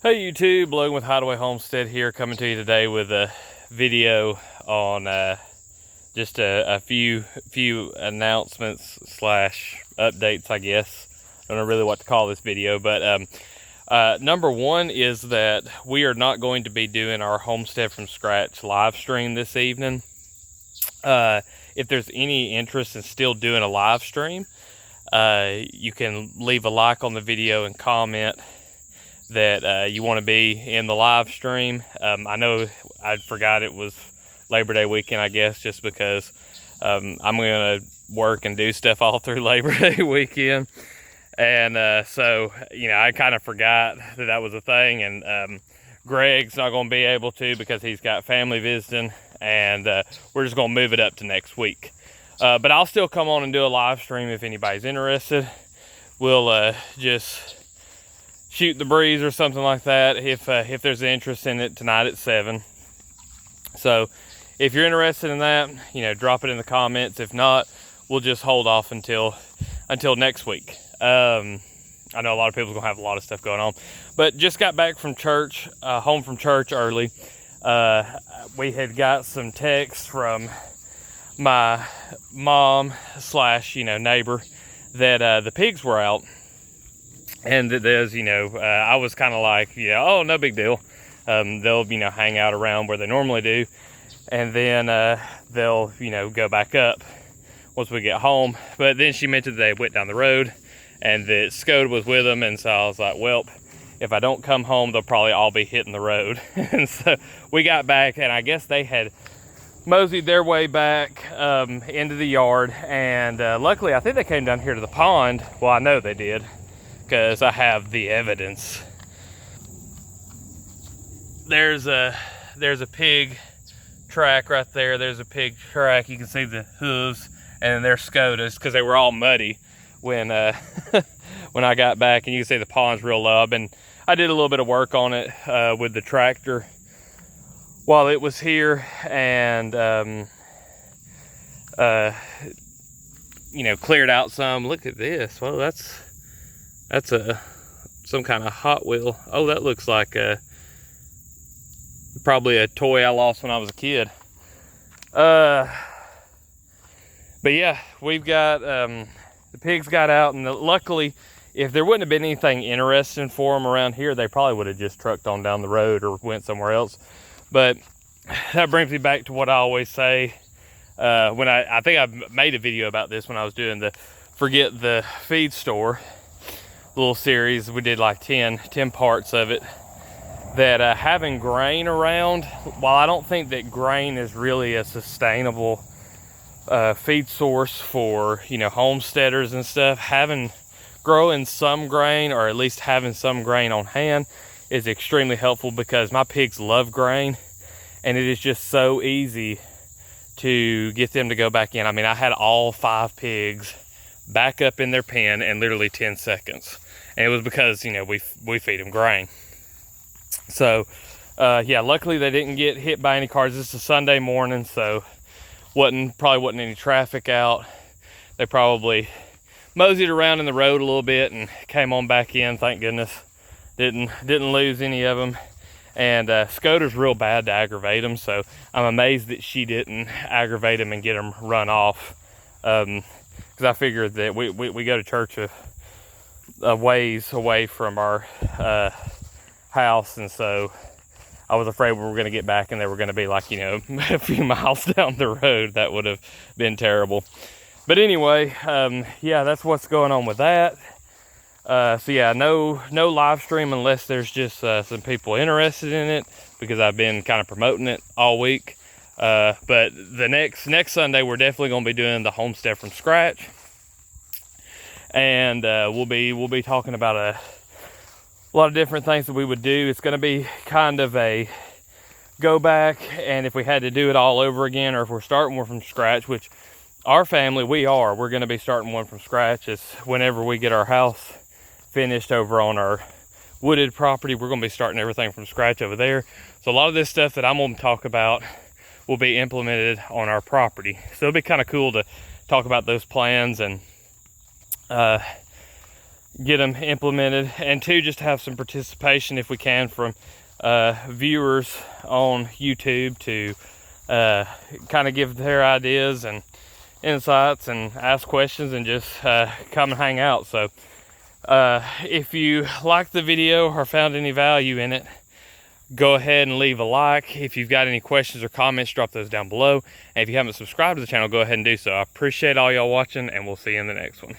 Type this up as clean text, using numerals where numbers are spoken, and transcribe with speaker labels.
Speaker 1: Hey YouTube, Logan with Hideaway Homestead here, coming to you today with a video on just a few announcements slash updates, I guess. I don't know really what to call this video, but number one is that we are not going to be doing our Homestead from Scratch live stream this evening. If there's any interest in still doing a live stream, you can leave a like on the video and comment that you want to be in the live stream. I know I forgot it was Labor Day weekend, I guess, just because I'm going to work and do stuff all through Labor Day weekend. And so, I kind of forgot that was a thing. And Greg's not going to be able to because he's got family visiting. And we're just going to move it up to next week. But I'll still come on and do a live stream if anybody's interested. We'll just shoot the breeze or something like that if there's interest in it tonight at 7. So if you're interested in that, drop it in the comments. If not, we'll just hold off until next week. I know a lot of people are gonna have a lot of stuff going on, but just got back from church, home from church early. We had got some texts from my mom slash neighbor that the pigs were out. And there's, I was kind of like, oh, no big deal. They'll, hang out around where they normally do. And then they'll, go back up once we get home. But then she mentioned they went down the road and that Skoda was with them. And so I was like, well, if I don't come home, they'll probably all be hitting the road. And so we got back, and I guess they had moseyed their way back into the yard. And luckily, I think they came down here to the pond. Well, I know they did, because I have the evidence. There's a pig track right there. There's a pig track. You can see the hooves, and they're Skodas because they were all muddy when when I got back. And you can see the pond's real low. I did a little bit of work on it with the tractor while it was here, and cleared out some. Look at this. Well, that's some kind of Hot Wheel. Oh, that looks like probably a toy I lost when I was a kid. But yeah, we've got the pigs got out, and luckily, if there wouldn't have been anything interesting for them around here, they probably would have just trucked on down the road or went somewhere else. But that brings me back to what I always say. When I think I made a video about this when I was doing the Forget the Feed Store little series. We did like 10 parts of it, that having grain around, while I don't think that grain is really a sustainable feed source for homesteaders and stuff, growing some grain, or at least having some grain on hand, is extremely helpful, because my pigs love grain, and it is just so easy to get them to go back in. I mean, I had all 5 pigs back up in their pen in literally 10 seconds. And it was because, we feed them grain. So, yeah, luckily they didn't get hit by any cars. This is a Sunday morning, so probably wasn't any traffic out. They probably moseyed around in the road a little bit and came on back in, thank goodness. Didn't lose any of them. And Skoda's real bad to aggravate them, so I'm amazed that she didn't aggravate them and get them run off. Because I figured that we go to church a ways away from our house, and so I was afraid we were going to get back and they were going to be like, a few miles down the road. That would have been terrible. But anyway, yeah, that's what's going on with that. So yeah, no live stream unless there's just some people interested in it, because I've been kind of promoting it all week. But the next Sunday, we're definitely going to be doing the Homestead from Scratch. And we'll be talking about a lot of different things that we would do. It's going to be kind of a go back, and if we had to do it all over again, or if we're starting one from scratch, which our family, we're going to be starting one from scratch. It's whenever we get our house finished over on our wooded property, we're going to be starting everything from scratch over there. So a lot of this stuff that I'm going to talk about will be implemented on our property. So it'll be kind of cool to talk about those plans and get them implemented, and two, just to have some participation if we can from viewers on YouTube to kind of give their ideas and insights and ask questions and just come and hang out. So if you liked the video or found any value in it, go ahead and leave a like. If you've got any questions or comments, drop those down below. And if you haven't subscribed to the channel, go ahead and do so. I appreciate all y'all watching, and we'll see you in the next one.